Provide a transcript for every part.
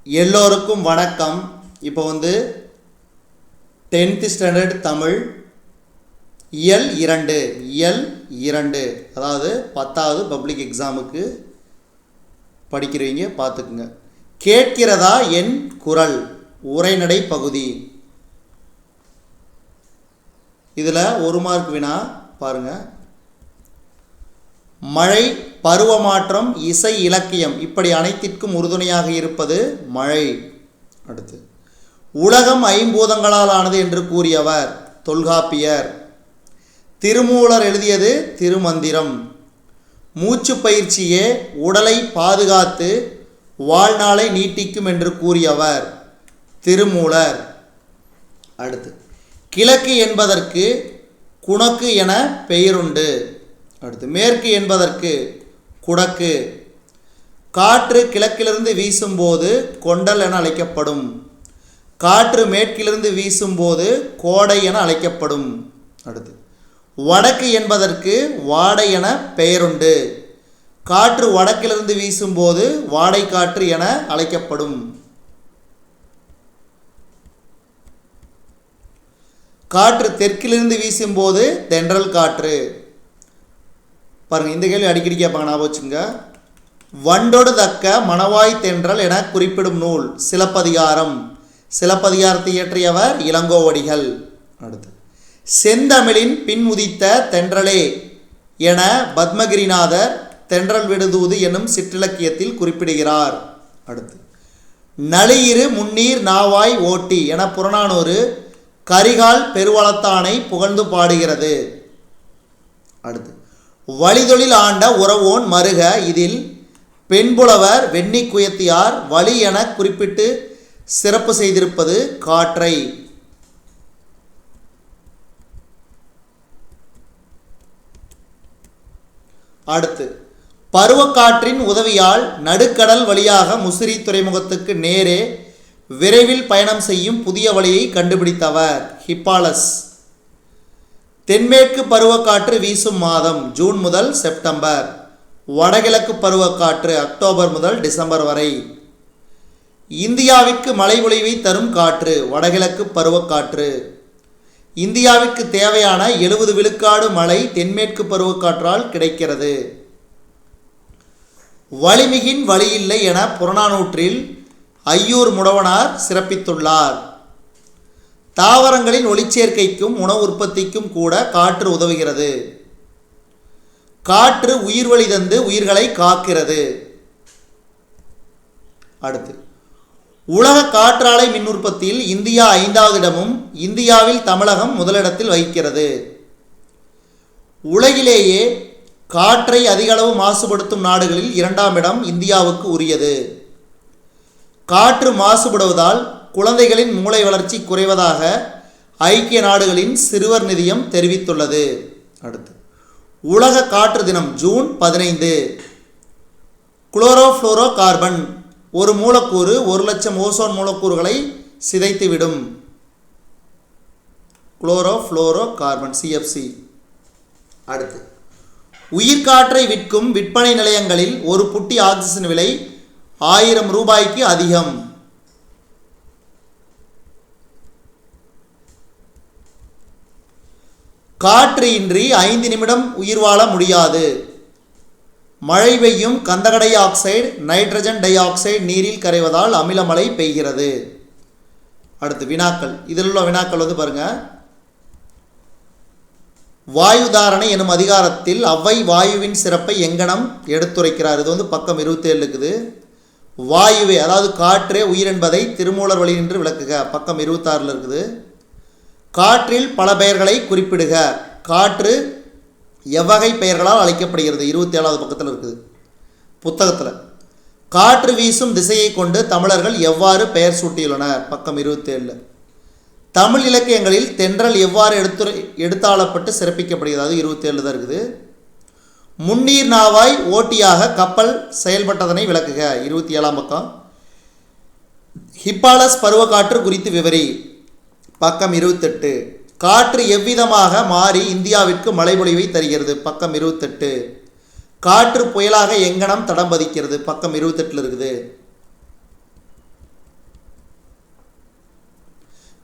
எல்லோருக்கும் வணக்கம். இப்போ 10th ஸ்டாண்டர்ட் தமிழ் இயல் 2 அதாவது 10வது பப்ளிக் எக்ஸாமுக்கு படிக்கிறவங்க பார்த்துக்குங்க. கேட்கிறதா என் குரல் உரைநடை பகுதி. இதில் 1 மார்க் வினா பாருங்கள். மழை, பருவமாற்றம், இசை, இலக்கியம் இப்படி அனைத்திற்கும் உறுதுணையாக இருப்பது மழை. அடுத்து, உலகம் ஐம்பூதங்களால் ஆனது என்று கூறியவர் தொல்காப்பியர். திருமூலர் எழுதியது திருமந்திரம். மூச்சு பயிற்சியே உடலை பாதுகாத்து வாழ்நாளை நீட்டிக்கும் என்று கூறியவர் திருமூலர். அடுத்து, கிழக்கு என்பதற்கு குணக்கு என பெயருண்டு. அடுத்து, மேற்கு என்பதற்கு குடக்கு. காற்று கிழக்கிலிருந்து வீசும்போது கொண்டல் என அழைக்கப்படும். காற்று மேற்கிலிருந்து வீசும்போது கோடை என அழைக்கப்படும். அடுத்து, வடக்கு என்பதற்கு வாடை என பெயருண்டு. காற்று வடக்கிலிருந்து வீசும்போது வாடை காற்று என அழைக்கப்படும். காற்று தெற்கிலிருந்து வீசும்போது தென்றல் காற்று. பாருங்கள், இந்த கேள்வி அடிக்கடி கேட்பாங்க, ஞாபகம் வச்சுங்க. வண்டொடு தக்க மணவாய் தென்றல் என குறிப்பிடும் நூல் சிலப்பதிகாரம். சிலப்பதிகாரத்தை இயற்றியவர் இளங்கோவடிகள். அடுத்து, செந்தமிழின் பின் உதித்த தென்றலே என பத்மகிரிநாதர் தென்றல் விடுதூது என்னும் சிற்றிலக்கியத்தில் குறிப்பிடுகிறார். அடுத்து, நளியிரு முன்னீர் நாவாய் ஓட்டி என புறநானூறு கரிகால் பெருவளத்தானை புகழ்ந்து பாடுகிறது. அடுத்து, வழிதொழில் ஆண்ட உறவோன் மருக இதில் பெண்புலவர் வெண்ணி குயத்தியார் வழி என குறிப்பிட்டு சிறப்பு செய்திருப்பது காற்றை. அடுத்து, பருவக்காற்றின் உதவியால் நடுக்கடல் வழியாக முசிறி துறைமுகத்துக்கு நேரே விரைவில் பயணம் செய்யும் புதிய வழியை கண்டுபிடித்தவர் ஹிப்பாலஸ். தென்மேற்கு பருவக்காற்று வீசும் மாதம் ஜூன் முதல் செப்டம்பர். வடகிழக்கு பருவக்காற்று அக்டோபர் முதல் டிசம்பர் வரை. இந்தியாவிற்கு மழை பொழிவை தரும் காற்று வடகிழக்கு பருவக்காற்று. இந்தியாவிற்கு தேவையான 70 விழுக்காடு மழை தென்மேற்கு பருவக்காற்றால் கிடைக்கிறது. வளிமிகின் வழியில்லை என புறநானூற்றில் ஐயூர் முடவனார் சிறப்பித்துள்ளார். தாவரங்களின் ஒளிச்சேர்க்கைக்கும் உணவு உற்பத்திக்கும் கூட காற்று உதவுகிறது. காற்று உயிர் வழி தந்து உயிர்களை காக்கிறது. அடுத்து, உலக காற்றாலை மின் உற்பத்தியில் இந்தியா 5வது இடமும் இந்தியாவில் தமிழகம் முதலிடத்தில் வகிக்கிறது. உலகிலேயே காற்றை அதிகளவு மாசுபடுத்தும் நாடுகளில் 2ஆம் இடம் இந்தியாவுக்கு உரியது. காற்று மாசுபடுவதால் குழந்தைகளின் மூளை வளர்ச்சி குறைவதாக ஐக்கிய நாடுகளின் சிறுவர் நிதியம் தெரிவித்துள்ளது. அடுத்து, உலக காற்று தினம் ஜூன் 15. குளோரோஃப்ளோரோ கார்பன் ஒரு மூலக்கூறு 1,00,000 ஓசோன் மூலக்கூறுகளை சிதைத்துவிடும். Chlorofluoro carbon CFC. அடுத்து, உயிர்காற்றை விற்கும் விற்பனை நிலையங்களில் ஒரு புட்டி ஆக்சிஜன் விலை 1000 ரூபாய்க்கு அதிகம். காற்று இன்றி 5 நிமிடம் உயிர் வாழ முடியாது. மழை பெய்யும் கந்தக di oxide nitrogen di oxide நீரில் கரைவதால் அமில மழை பெய்கிறது. அடுத்து, வினாக்கள். இதில் உள்ள வினாக்கள் பாருங்க. வாயுதாரணை எனும் அதிகாரத்தில் அவ்வை வாயுவின் சிறப்பை எங்கனம் எடுத்துரைக்கிறார். இது பக்கம் 27 இருக்குது. வாயுவே அதாவது காற்றே உயிர் என்பதை திருமூலர் வழி நின்று விளக்குக பக்கம் 26 இருக்குது. காற்றில் பல பெயர்களை குறிப்பிடுக. காற்று எவ்வகை பெயர்களால் அழைக்கப்படுகிறது 27வது பக்கத்தில் இருக்குது புத்தகத்தில். காற்று வீசும் திசையை கொண்டு தமிழர்கள் எவ்வாறு பெயர் சூட்டியுள்ளனர் பக்கம் 27. தமிழ் இலக்கியங்களில் தென்றல் எவ்வாறு எடுத்தாளப்பட்டு சிறப்பிக்கப்படுகிறது அது 27 தான் இருக்குது. முன்னீர் நாவாய் ஓட்டியாக கப்பல் செயல்பட்டதனை விளக்குக 27ஆம் பக்கம். ஹிப்பாலஸ் பருவக்காற்று குறித்து விவரி பக்கம் 28. காற்று எவ்விதமாக மாறி இந்தியாவிற்கு மழை பொழிவை தருகிறது பக்கம் 28. காற்று புயலாக எங்கனம் தடம் பதிக்கிறது பக்கம் 28 இருக்குது.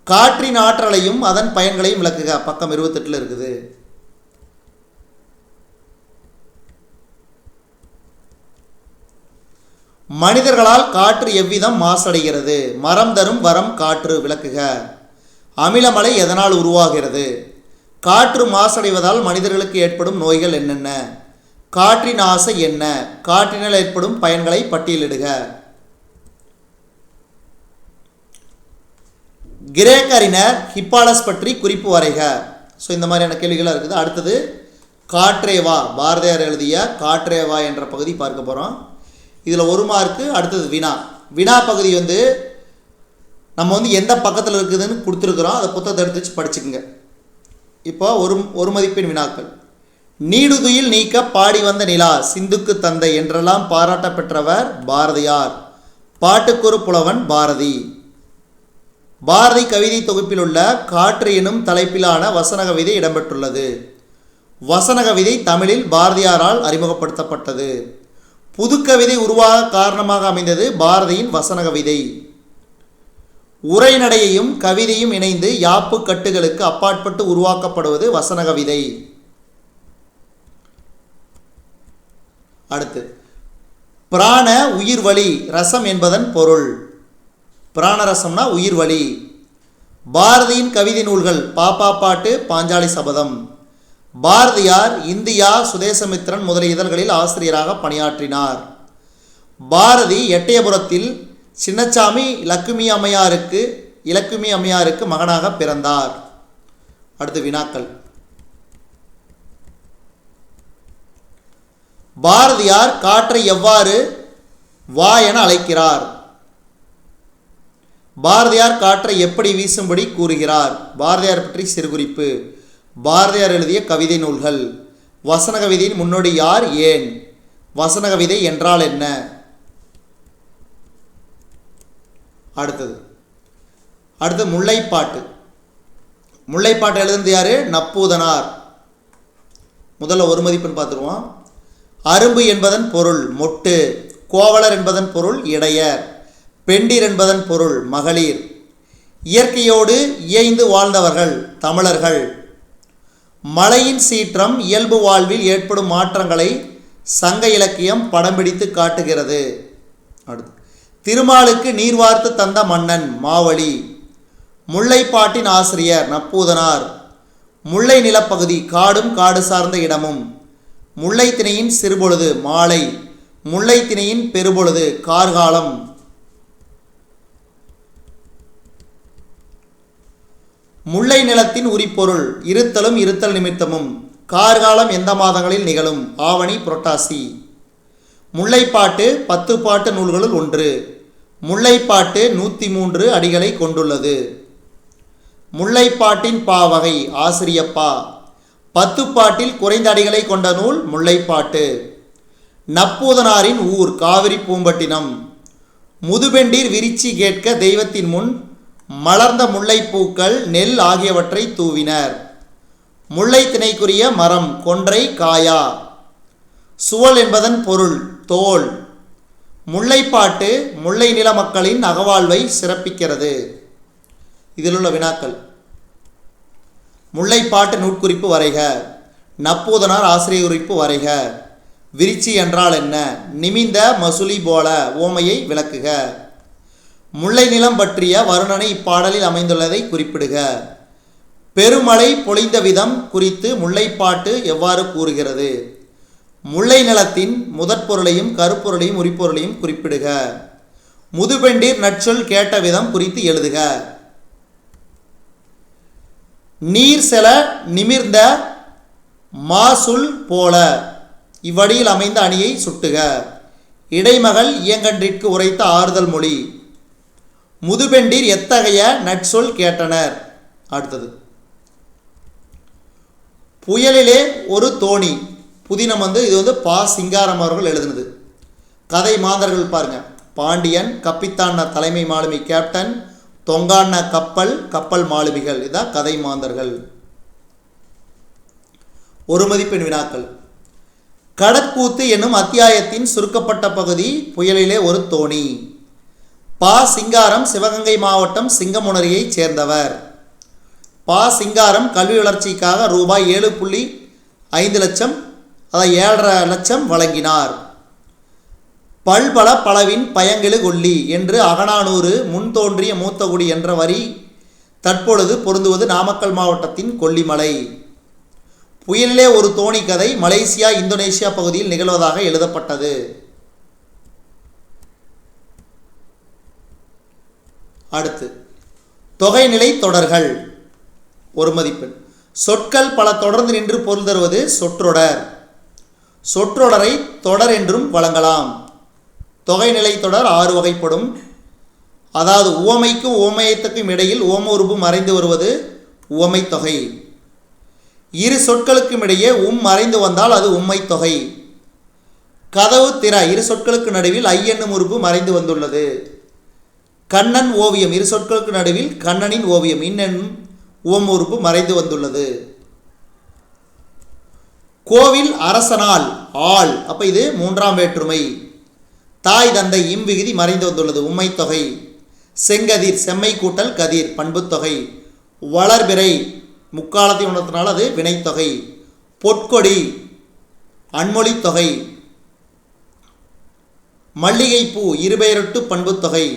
காற்றின் ஆற்றலையும் அதன் பயன்களையும் விளக்குக. பக்கம் 28 இருக்குது. மனிதர்களால் காற்று எவ்விதம் மாசடைகிறது? மரம் தரும் வரம் காற்று, விளக்குக. அமிலமலை எதனால் உருவாகிறது? காற்று மாசடைவதால் மனிதர்களுக்கு ஏற்படும் நோய்கள் என்னென்ன? காற்றின் ஆசை என்ன? காற்றினால் ஏற்படும் பயன்களை பட்டியலிடுக. கிரேக்க அறிஞர் ஹிப்பாலஸ் பற்றி குறிப்பு வரைக. ஸோ இந்த மாதிரியான கேள்விகளாக இருக்குது. அடுத்தது காற்றேவா, பாரதியார் எழுதிய காற்றேவா என்ற பகுதி பார்க்க போகிறோம். இதில் 1 மார்க்கு. அடுத்தது வினா. வினா பகுதி நம்ம எந்த பக்கத்தில் இருக்குதுன்னு கொடுத்துருக்குறோம். அதை புத்தகத்தை எடுத்து வச்சு படிச்சுக்குங்க. இப்போ ஒரு மதிப்பெண் வினாக்கள். நீடுதுயில் நீக்க பாடி வந்த நிலா, சிந்துக்கு தந்தை என்றெல்லாம் பாராட்ட பெற்றவர் பாரதியார். பாட்டுக்கொரு புலவன் பாரதி. பாரதி கவிதை தொகுப்பில் உள்ள காற்று எனும் தலைப்பிலான வசன கவிதை இடம்பெற்றுள்ளது. வசன கவிதை தமிழில் பாரதியாரால் அறிமுகப்படுத்தப்பட்டது. புதுக்கவிதை உருவாக காரணமாக அமைந்தது பாரதியின் வசன கவிதை. உரைநடையையும் கவிதையும் இணைந்து யாப்பு கட்டுகளுக்கு அப்பாற்பட்டு உருவாக்கப்படுவது வசன கவிதை. அடுத்து பிராண உயிர் வழி ரசம் என்பதன் பொருள். பிராணரசம்னா உயிர் வழி. பாரதியின் கவிதை நூல்கள் பாப்பா பாட்டு, பாஞ்சாலி சபதம். பாரதியார் இந்தியா, சுதேசமித்திரன் முதலிய இதழ்களில் ஆசிரியராக பணியாற்றினார். பாரதி எட்டயபுரத்தில் சின்னச்சாமி இலக்குமி அம்மையாருக்கு மகனாக பிறந்தார். அடுத்து வினாக்கள். பாரதியார் காற்றை எவ்வாறு வா என அழைக்கிறார்? பாரதியார் காற்றை எப்படி வீசும்படி கூறுகிறார்? பாரதியார் பற்றி சிறுகுறிப்பு. பாரதியார் எழுதிய கவிதை நூல்கள். வசன கவிதையின் முன்னோடி யார், ஏன்? வசன கவிதை என்றால் என்ன? அடுத்து முல்லைப்பாட்டு. முல்லைப்பாட்டு எழுதுனது யாரு? நப்பூதனார். முதல்ல 1 மதிப்பெண் பார்த்துருவோம். அரும்பு என்பதன் பொருள் மொட்டு. கோவலர் என்பதன் பொருள் இடையர். பெண்டிர் என்பதன் பொருள் மகளிர். இயற்கையோடு இயைந்து வாழ்ந்தவர்கள் தமிழர்கள். மழையின் சீற்றம் இயல்பு வாழ்வில் ஏற்படும் மாற்றங்களை சங்க இலக்கியம் படம் பிடித்து காட்டுகிறது. அடுத்து திருமாலுக்கு நீர் வார்த்து தந்த மன்னன் மாவழி. முல்லைப்பாட்டின் ஆசிரியர் நப்பூதனார். முல்லை நிலப்பகுதி காடும் காடு சார்ந்த இடமும். முல்லை திணையின் சிறுபொழுது மாலை. முல்லை திணையின் பெருபொழுது கார்காலம். முல்லை நிலத்தின் உரிப்பொருள் இருத்தலும் இருத்தல் நிமித்தமும். கார்காலம் எந்த மாதங்களில் நிகழும்? ஆவணி, புரட்டாசி. முல்லைப்பாட்டு 10 பாட்டு நூல்களுள் ஒன்று. முல்லைப்பாட்டு 103 அடிகளை கொண்டுள்ளது. முல்லைப்பாட்டின் பாவகை ஆசிரியப்பா. 10 பாட்டில் குறைந்த அடிகளை கொண்ட நூல் முல்லைப்பாட்டு. நப்பூதனாரின் ஊர் காவிரி பூம்பட்டினம். முதுபெண்டீர் விரிச்சி கேட்க தெய்வத்தின் முன் மலர்ந்த முல்லைப்பூக்கள் நெல் ஆகியவற்றை தூவினர். முல்லை திணைக்குரிய மரம் கொன்றை காயா. சுவல் என்பதன் பொருள் தோல். முல்லைப்பாட்டு முல்லை நில மக்களின் அகவாழ்வை சிறப்பிக்கிறது. இதில் உள்ள வினாக்கள். முல்லைப்பாட்டு நூற்குறிப்பு வரைக. நப்பூதனார் ஆசிரியர் குறிப்பு வரைக. விரிச்சி என்றால் என்ன? நிமிந்த மசுலி போல ஓமையை விளக்குக. முல்லை நிலம் பற்றிய வருணனை இப்பாடலில் அமைந்துள்ளதை குறிப்பிடுக. பெருமழை பொழிந்த விதம் குறித்து முல்லைப்பாட்டு எவ்வாறு கூறுகிறது? முல்லை நிலத்தின் முதற்பொருளையும் கருப்பொருளையும் உரிப்பொருளையும் குறிப்பிடுக. முதுபெண்டீர் நற்சொல் கேட்ட விதம் குறித்து எழுதுக. நீர் செல நிமிர்ந்த மாசுல் போல இவ்வடியில் அமைந்த அணியை சுட்டுக. இடைமகள் இயங்கன்றிற்கு உரைத்த ஆறுதல் மொழி. முதுபெண்டீர் எத்தகைய நற்சொல் கேட்டனர்? அடுத்தது புயலிலே ஒரு தோணி. புதினம் இது பா சிங்காரம் அவர்கள் எழுதுனது. கதை மாந்தர்கள் பாருங்க. பாண்டியன், கப்பித்தான தலைமை மாலுமி கேப்டன், தொங்கான கப்பல் மாலுமிகள். இதான் கதை மாந்தர்கள். 1 மதிப்பெண் வினாக்கள். கடற்கூத்து என்னும் அத்தியாயத்தின் சுருக்கப்பட்ட பகுதி புயலிலே ஒரு தோணி. பா. சிங்காரம் சிவகங்கை மாவட்டம் சிங்கமுனரியைச் சேர்ந்தவர். பா. சிங்காரம் கல்வி வளர்ச்சிக்காக ரூபாய் 7.5 லட்சம், அதாவது 7.5 லட்சம் வழங்கினார். பல்பல பலவின் பயங்கெழு கொல்லி என்று அகநானூறு முன் தோன்றிய மூத்தகுடி என்ற வரி தற்பொழுது பொருந்துவது நாமக்கல் மாவட்டத்தின் கொல்லிமலை. புயலிலே ஒரு தோணி கதை மலேசியா இந்தோனேசியா பகுதியில் நிகழ்வதாக எழுதப்பட்டது. அடுத்து தொகைநிலை தொடர்கள். ஒரு மதிப்பெண். சொற்கள் பல தொடர்ந்து நின்று பொருள் தருவது சொற்றொடர். சொற்றொடரை தொடர் என்றும் வழங்கலாம். தொகைநிலை தொடர் 6 வகைப்படும். அதாவது உவமைக்கும் உவமையத்துக்கும் இடையில் உவம உருபு மறைந்து வருவது உவமை தொகை. இரு சொற்களுக்கும் இடையே மறைந்து வந்தால் அது உம்மை தொகை. கதவு திற இரு சொற்களுக்கு நடுவில் ஐ என்னும் உருபு மறைந்து வந்துள்ளது. கண்ணன் ஓவியம் இரு சொற்களுக்கு நடுவில் கண்ணனின் ஓவியம் என்னும் உவம உருபு மறைந்து வந்துள்ளது. கோவில் அரசனால் ஆள், அப்ப இது 3ஆம் வேற்றுமை. தாய் தந்தை விகுதி மறைந்து வந்துள்ளது உம்மை தொகை. செங்கதிர் செம்மை கூட்டல் கதிர் பண்புத்தொகை. வளர்பிறை முக்காலத்தை உணர்த்தினால் அது வினைத்தொகை. பொற்கொடி அன்மொழி தொகை. மல்லிகைப்பூ இருபெயரொட்டு பண்புத்தொகை.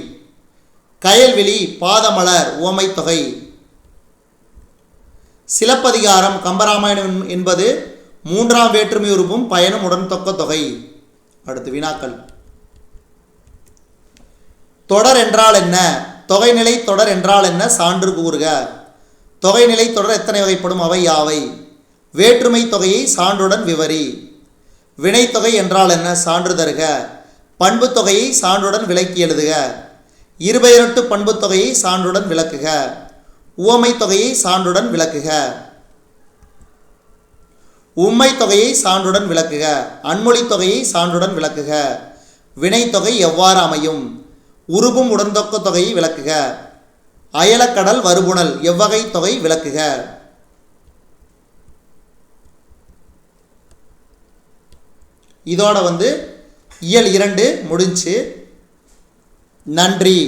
கயல்விழி பாதமலர் உவமை தொகை. சிலப்பதிகாரம் கம்பராமாயணம் என்பது 3ஆம் வேற்றுமை உருவும் பயனும் உடன் தொக்க தொகை. அடுத்து வினாக்கள். தொடர் என்றால் என்ன? தொகைநிலை தொடர் என்றால் என்ன? சான்று கூறுக. தொகைநிலை தொடர் எத்தனை வகைப்படும்? அவை யாவை? வேற்றுமை தொகையை சான்றுடன் விவரி. வினைத்தொகை என்றால் என்ன? சான்று தருக. பண்பு தொகையை சான்றுடன் விளக்கி எழுதுக. இருபெயரொட்டு பண்பு தொகையை சான்றுடன் விளக்குக. உவமை தொகையை சான்றுடன் விளக்குக. உம்மை தொகையை சான்றுடன் விளக்குக. அன்மொழி தொகையை சான்றுடன் விளக்குக. வினைத்தொகை எவ்வாறு அமையும்? உருபும் உடன்தொக்க தொகையை விளக்குக. அயலக்கடல் வருபுணல் எவ்வகை தொகை விளக்குக. இதோட இயல் 2 முடிஞ்சு. நன்றி.